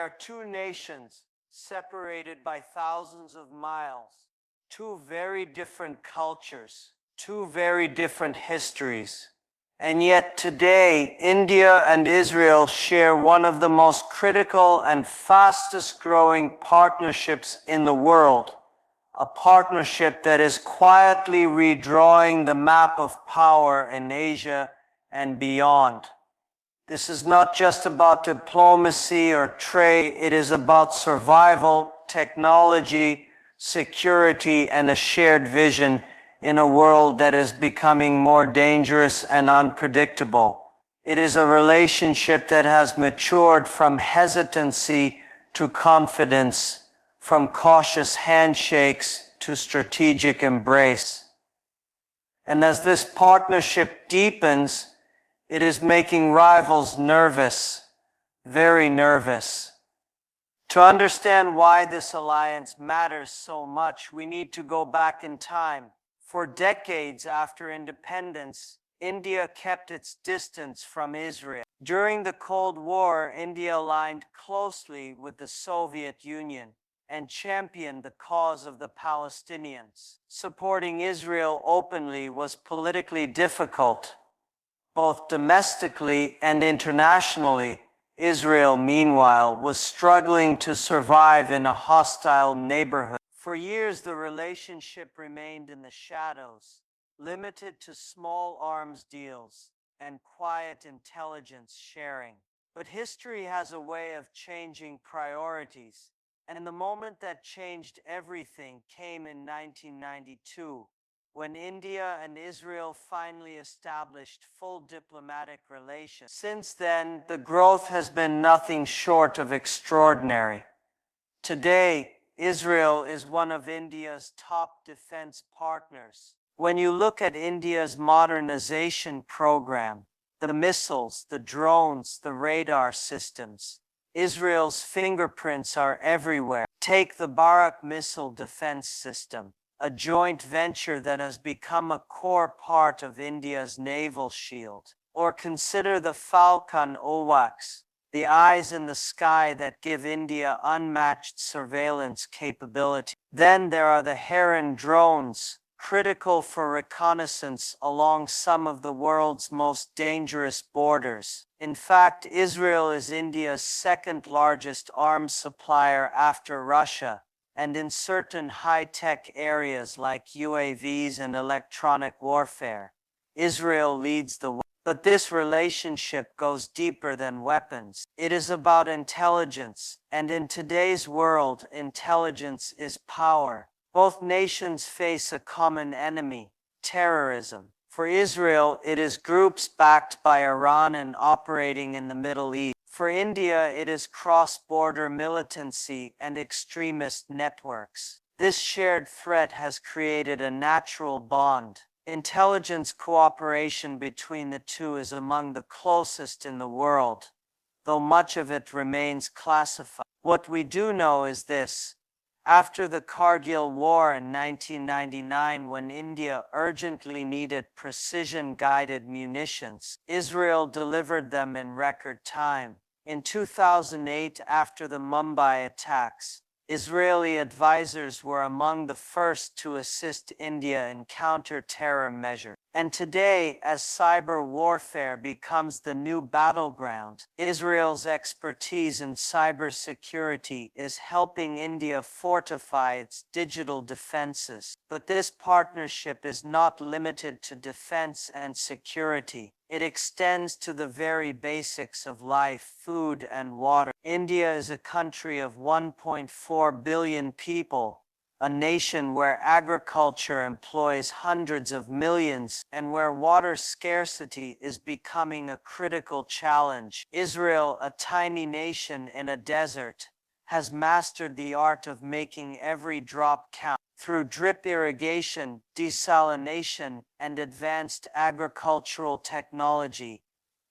are two nations separated by thousands of miles, two very different cultures, two very different histories. And yet today, India and Israel share one of the most critical and fastest growing partnerships in the world, a partnership that is quietly redrawing the map of power in Asia and beyond. This is not just about diplomacy or trade, it is about survival, technology, security, and a shared vision in a world that is becoming more dangerous and unpredictable. It is a relationship that has matured from hesitancy to confidence, from cautious handshakes to strategic embrace. And as this partnership deepens, it is making rivals nervous, very nervous. To understand why this alliance matters so much, we need to go back in time. For decades after independence, India kept its distance from Israel. During the Cold War, India aligned closely with the Soviet Union and championed the cause of the Palestinians. Supporting Israel openly was politically difficult, both domestically and internationally. Israel, meanwhile, was struggling to survive in a hostile neighborhood. For years, the relationship remained in the shadows, limited to small arms deals and quiet intelligence sharing. But history has a way of changing priorities, and the moment that changed everything came in 1992. When India and Israel finally established full diplomatic relations. Since then, the growth has been nothing short of extraordinary. Today, Israel is one of India's top defense partners. When you look at India's modernization program, the missiles, the drones, the radar systems, Israel's fingerprints are everywhere. Take the Barak missile defense system, a joint venture that has become a core part of India's naval shield. Or consider the Falcon AWACS, the eyes in the sky that give India unmatched surveillance capability. Then there are the Heron drones, critical for reconnaissance along some of the world's most dangerous borders. In fact, Israel is India's second largest arms supplier after Russia, and in certain high-tech areas like UAVs and electronic warfare, Israel leads the way. But this relationship goes deeper than weapons. It is about intelligence, and in today's world, intelligence is power. Both nations face a common enemy, terrorism. For Israel, it is groups backed by Iran and operating in the Middle East. For India, it is cross-border militancy and extremist networks. This shared threat has created a natural bond. Intelligence cooperation between the two is among the closest in the world, though much of it remains classified. What we do know is this. After the Kargil War in 1999, when India urgently needed precision-guided munitions, Israel delivered them in record time. In 2008, after the Mumbai attacks, Israeli advisors were among the first to assist India in counter-terror measures. And today, as cyber warfare becomes the new battleground, Israel's expertise in cybersecurity is helping India fortify its digital defenses. But this partnership is not limited to defense and security. It extends to the very basics of life, food and water. India is a country of 1.4 billion people, a nation where agriculture employs hundreds of millions and where water scarcity is becoming a critical challenge. Israel, a tiny nation in a desert, has mastered the art of making every drop count. Through drip irrigation, desalination, and advanced agricultural technology,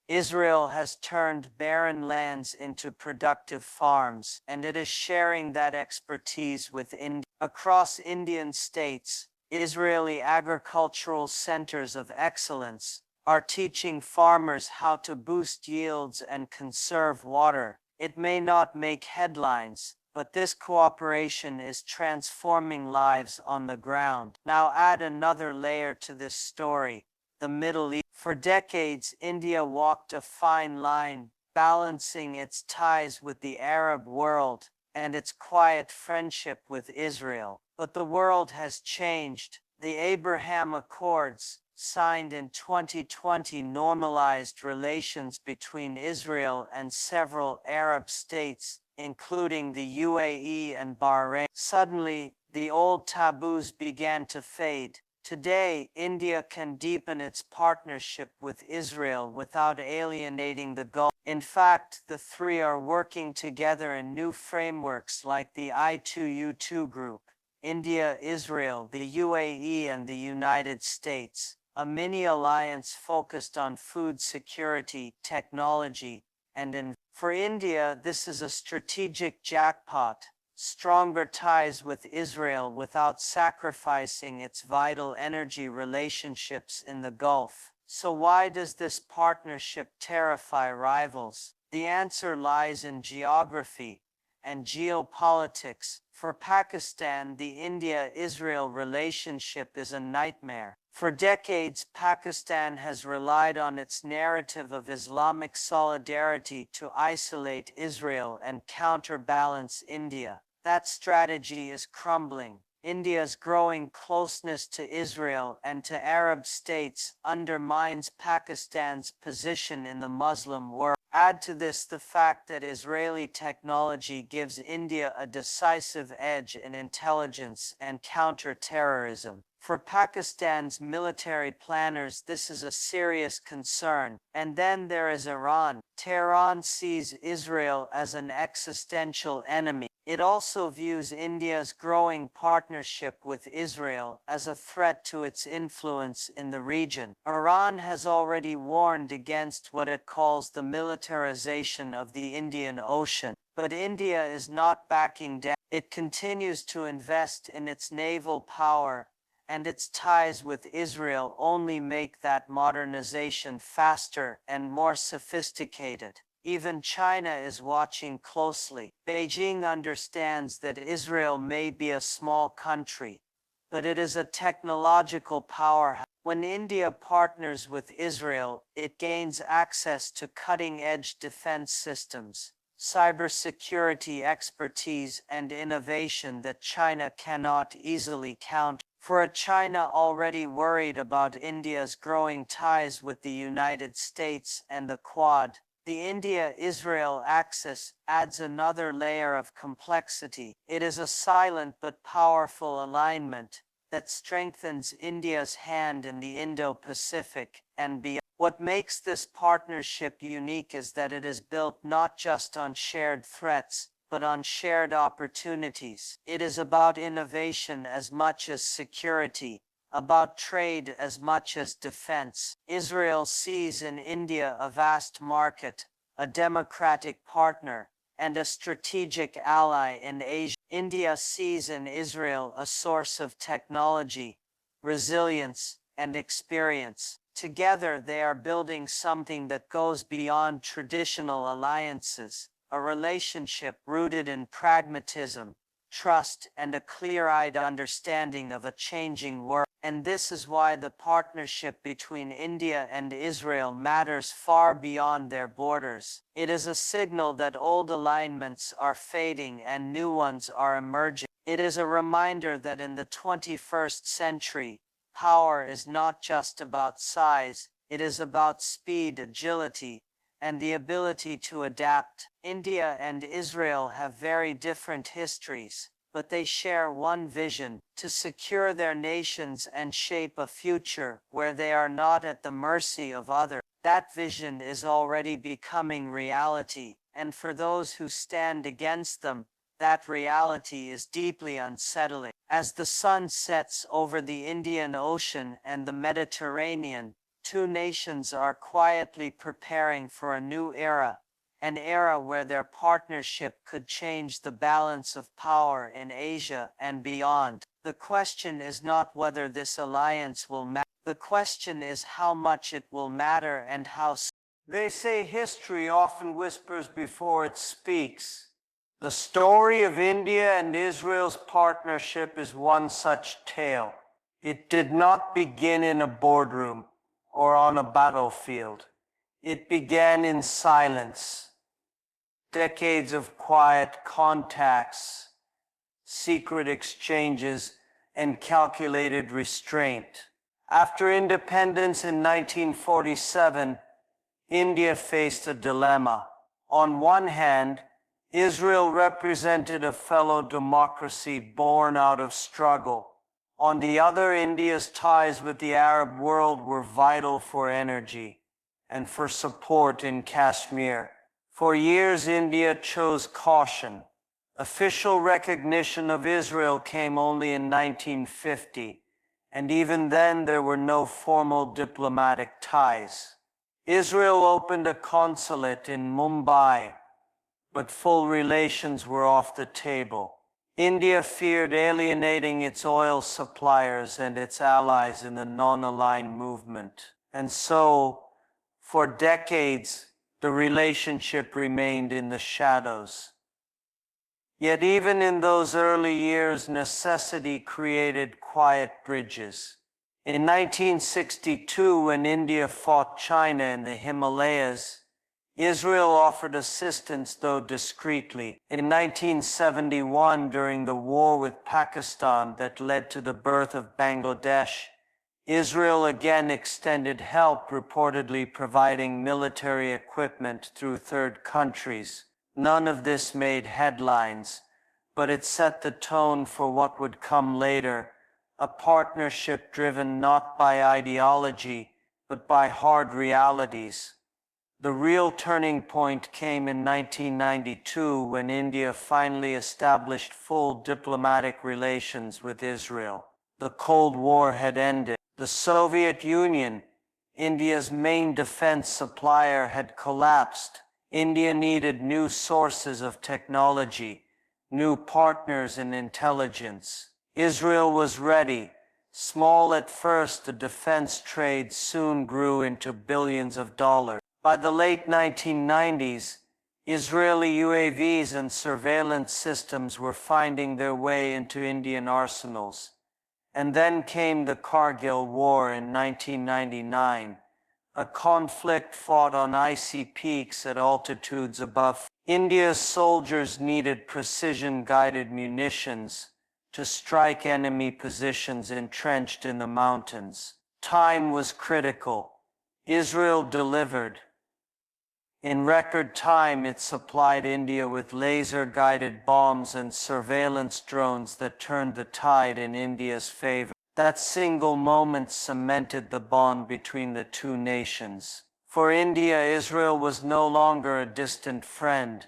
Israel has turned barren lands into productive farms, and it is sharing that expertise with India. Across Indian states, Israeli agricultural centers of excellence are teaching farmers how to boost yields and conserve water. It may not make headlines, but this cooperation is transforming lives on the ground. Now add another layer to this story, the Middle East. For decades, India walked a fine line, balancing its ties with the Arab world and its quiet friendship with Israel. But the world has changed. The Abraham Accords, signed in 2020, normalized relations between Israel and several Arab states, including the UAE and Bahrain. Suddenly, the old taboos began to fade. Today, India can deepen its partnership with Israel without alienating the Gulf. In fact, the three are working together in new frameworks like the I2U2 group. India, Israel, the UAE, and the United States, a mini-alliance focused on food security, technology, and for India, this is a strategic jackpot. Stronger ties with Israel without sacrificing its vital energy relationships in the Gulf. So why does this partnership terrify rivals? The answer lies in geography and geopolitics. For Pakistan, the India-Israel relationship is a nightmare. For decades, Pakistan has relied on its narrative of Islamic solidarity to isolate Israel and counterbalance India. That strategy is crumbling. India's growing closeness to Israel and to Arab states undermines Pakistan's position in the Muslim world. Add to this the fact that Israeli technology gives India a decisive edge in intelligence and counter-terrorism. For Pakistan's military planners, this is a serious concern. And then there is Iran. Tehran sees Israel as an existential enemy. It also views India's growing partnership with Israel as a threat to its influence in the region. Iran has already warned against what it calls the militarization of the Indian Ocean. But India is not backing down. It continues to invest in its naval power, and its ties with Israel only make that modernization faster and more sophisticated. Even China is watching closely. Beijing understands that Israel may be a small country, but it is a technological powerhouse. When India partners with Israel, it gains access to cutting-edge defense systems, cybersecurity expertise, and innovation that China cannot easily counter. For a China already worried about India's growing ties with the United States and the Quad, the India-Israel axis adds another layer of complexity. It is a silent but powerful alignment that strengthens India's hand in the Indo-Pacific and beyond. What makes this partnership unique is that it is built not just on shared threats, but on shared opportunities. It is about innovation as much as security, about trade as much as defense. Israel sees in India a vast market, a democratic partner, and a strategic ally in Asia. India sees in Israel a source of technology, resilience, and experience. Together, they are building something that goes beyond traditional alliances, a relationship rooted in pragmatism, trust, and a clear-eyed understanding of a changing world. And this is why the partnership between India and Israel matters far beyond their borders. It is a signal that old alignments are fading and new ones are emerging. It is a reminder that in the 21st century, power is not just about size, it is about speed, agility, and the ability to adapt. India and Israel have very different histories, but they share one vision: to secure their nations and shape a future where they are not at the mercy of others. That vision is already becoming reality, and for those who stand against them, that reality is deeply unsettling. As the sun sets over the Indian Ocean and the Mediterranean, two nations are quietly preparing for a new era, an era where their partnership could change the balance of power in Asia and beyond. The question is not whether this alliance will matter. The question is how much it will matter and how soon. They say history often whispers before it speaks. The story of India and Israel's partnership is one such tale. It did not begin in a boardroom or on a battlefield. It began in silence. Decades of quiet contacts, secret exchanges, and calculated restraint. After independence in 1947, India faced a dilemma. On one hand, Israel represented a fellow democracy born out of struggle. On the other, India's ties with the Arab world were vital for energy and for support in Kashmir. For years, India chose caution. Official recognition of Israel came only in 1950, and even then there were no formal diplomatic ties. Israel opened a consulate in Mumbai, but full relations were off the table. India feared alienating its oil suppliers and its allies in the non-aligned movement. And so, for decades, the relationship remained in the shadows. Yet even in those early years, necessity created quiet bridges. In 1962, when India fought China in the Himalayas, Israel offered assistance, though discreetly. In 1971, during the war with Pakistan that led to the birth of Bangladesh, Israel again extended help, reportedly providing military equipment through third countries. None of this made headlines, but it set the tone for what would come later, a partnership driven not by ideology, but by hard realities. The real turning point came in 1992 when India finally established full diplomatic relations with Israel. The Cold War had ended. The Soviet Union, India's main defense supplier, had collapsed. India needed new sources of technology, new partners in intelligence. Israel was ready. Small at first, the defense trade soon grew into billions of dollars. By the late 1990s, Israeli UAVs and surveillance systems were finding their way into Indian arsenals. And then came the Kargil War in 1999, a conflict fought on icy peaks at altitudes above. India's soldiers needed precision-guided munitions to strike enemy positions entrenched in the mountains. Time was critical. Israel delivered. In record time, it supplied India with laser-guided bombs and surveillance drones that turned the tide in India's favor. That single moment cemented the bond between the two nations. For India, Israel was no longer a distant friend.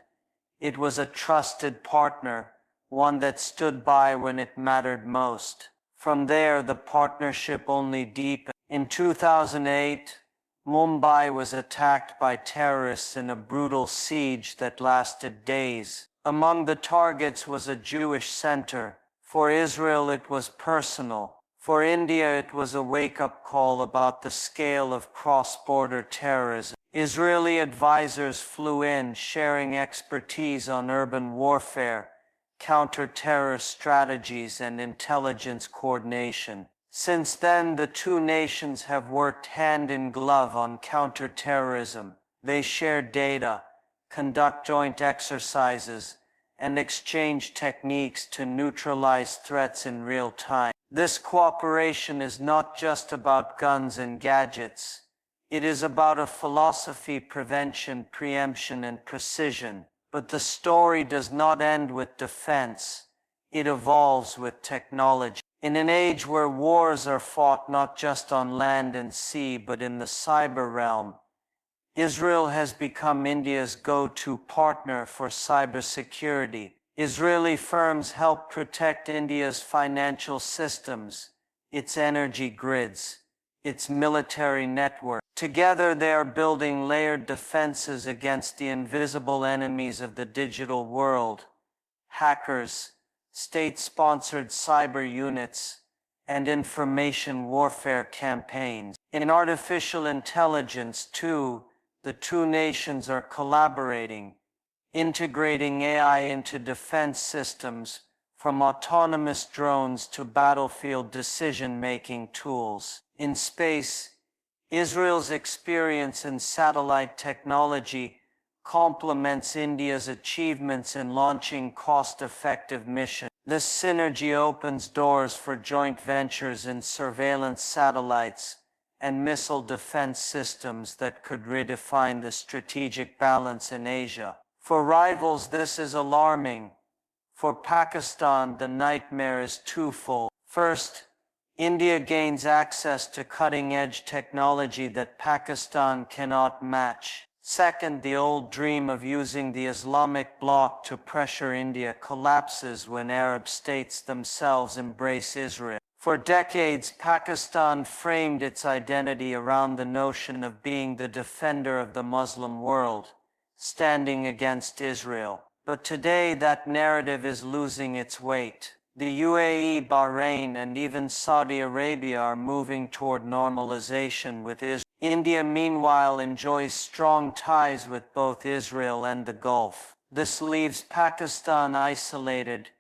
It was a trusted partner, one that stood by when it mattered most. From there, the partnership only deepened. In 2008, Mumbai was attacked by terrorists in a brutal siege that lasted days. Among the targets was a Jewish center. For Israel, it was personal. For India, it was a wake-up call about the scale of cross-border terrorism. Israeli advisors flew in, sharing expertise on urban warfare, counter-terror strategies, and intelligence coordination. Since then, the two nations have worked hand in glove on counter-terrorism. They share data, conduct joint exercises, and exchange techniques to neutralize threats in real time. This cooperation is not just about guns and gadgets. It is about a philosophy: prevention, preemption, and precision. But the story does not end with defense. It evolves with technology. In an age where wars are fought not just on land and sea, but in the cyber realm, Israel has become India's go-to partner for cybersecurity. Israeli firms help protect India's financial systems, its energy grids, its military network. Together, they are building layered defenses against the invisible enemies of the digital world: hackers, state-sponsored cyber units, and information warfare campaigns. In artificial intelligence, too, The two nations are collaborating, integrating AI into defense systems, from autonomous drones to battlefield decision-making tools. In space, Israel's experience in satellite technology complements India's achievements in launching cost-effective missions. This synergy opens doors for joint ventures in surveillance satellites and missile defense systems that could redefine the strategic balance in Asia. For rivals, this is alarming. For Pakistan, the nightmare is twofold. First, India gains access to cutting-edge technology that Pakistan cannot match. Second, the old dream of using the Islamic bloc to pressure India collapses when Arab states themselves embrace Israel. For decades, Pakistan framed its identity around the notion of being the defender of the Muslim world, standing against Israel. But today that narrative is losing its weight. The UAE, Bahrain, and even Saudi Arabia are moving toward normalization with Israel. India, meanwhile, enjoys strong ties with both Israel and the Gulf. This leaves Pakistan isolated,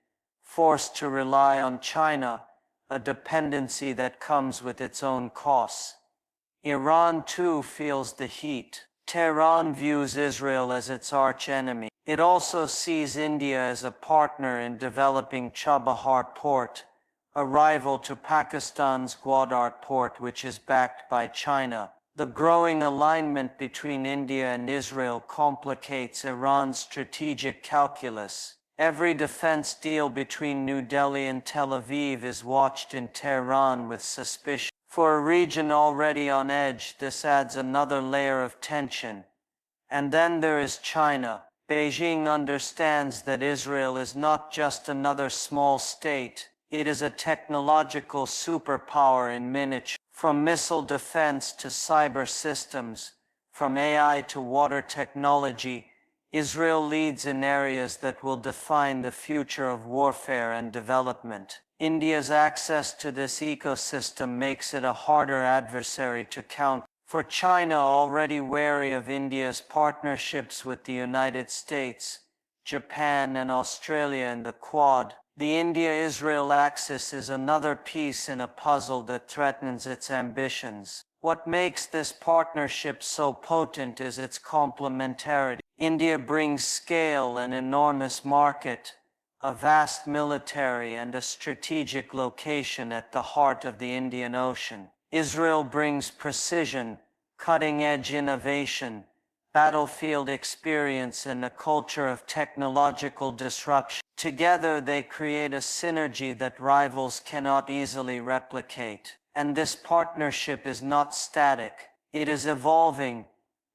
forced to rely on China, a dependency that comes with its own costs. Iran, too, feels the heat. Tehran views Israel as its arch-enemy. It also sees India as a partner in developing Chabahar port, a rival to Pakistan's Gwadar port, which is backed by China. The growing alignment between India and Israel complicates Iran's strategic calculus. Every defense deal between New Delhi and Tel Aviv is watched in Tehran with suspicion. For a region already on edge, this adds another layer of tension. And then there is China. Beijing understands that Israel is not just another small state, it is a technological superpower in miniature. From missile defense to cyber systems, from AI to water technology, Israel leads in areas that will define the future of warfare and development. India's access to this ecosystem makes it a harder adversary to counter. For China, already wary of India's partnerships with the United States, Japan, and Australia in the Quad, the India-Israel axis is another piece in a puzzle that threatens its ambitions. What makes this partnership so potent is its complementarity. India brings scale, an enormous market, a vast military, and a strategic location at the heart of the Indian Ocean. Israel brings precision, cutting-edge innovation, battlefield experience, and a culture of technological disruption. Together they create a synergy that rivals cannot easily replicate. And this partnership is not static. It is evolving,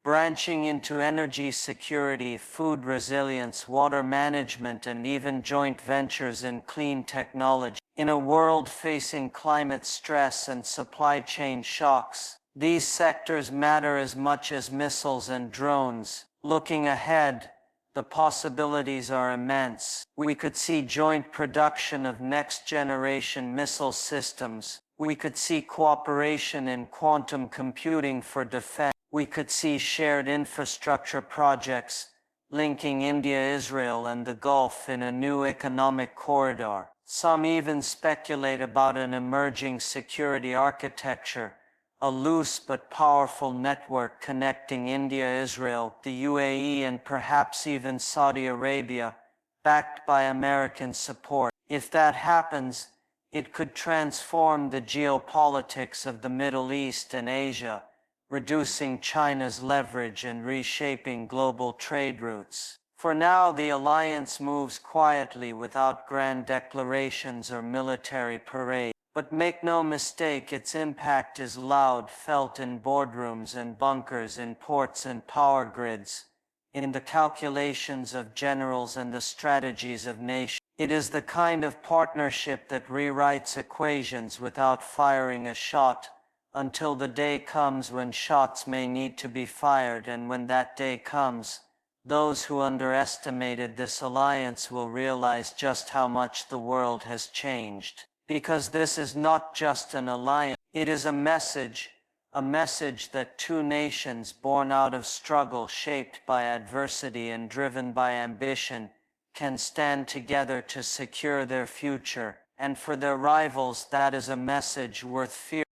branching into energy security, food resilience, water management, and even joint ventures in clean technology. In a world facing climate stress and supply chain shocks, these sectors matter as much as missiles and drones. Looking ahead, the possibilities are immense. We could see joint production of next-generation missile systems. We could see cooperation in quantum computing for defense. We could see shared infrastructure projects linking India, Israel, and the Gulf in a new economic corridor. Some even speculate about an emerging security architecture, a loose but powerful network connecting India, Israel, the UAE, and perhaps even Saudi Arabia, backed by American support. If that happens, it could transform the geopolitics of the Middle East and Asia, reducing China's leverage and reshaping global trade routes. For now, the alliance moves quietly without grand declarations or military parade. But make no mistake, its impact is loud, felt in boardrooms and bunkers, in ports and power grids, in the calculations of generals and the strategies of nations. It is the kind of partnership that rewrites equations without firing a shot, until the day comes when shots may need to be fired. And when that day comes, those who underestimated this alliance will realize just how much the world has changed. Because this is not just an alliance, it is a a message that two nations born out of struggle, shaped by adversity and driven by ambition, can stand together to secure their future, and for their rivals that is a message worth fearing.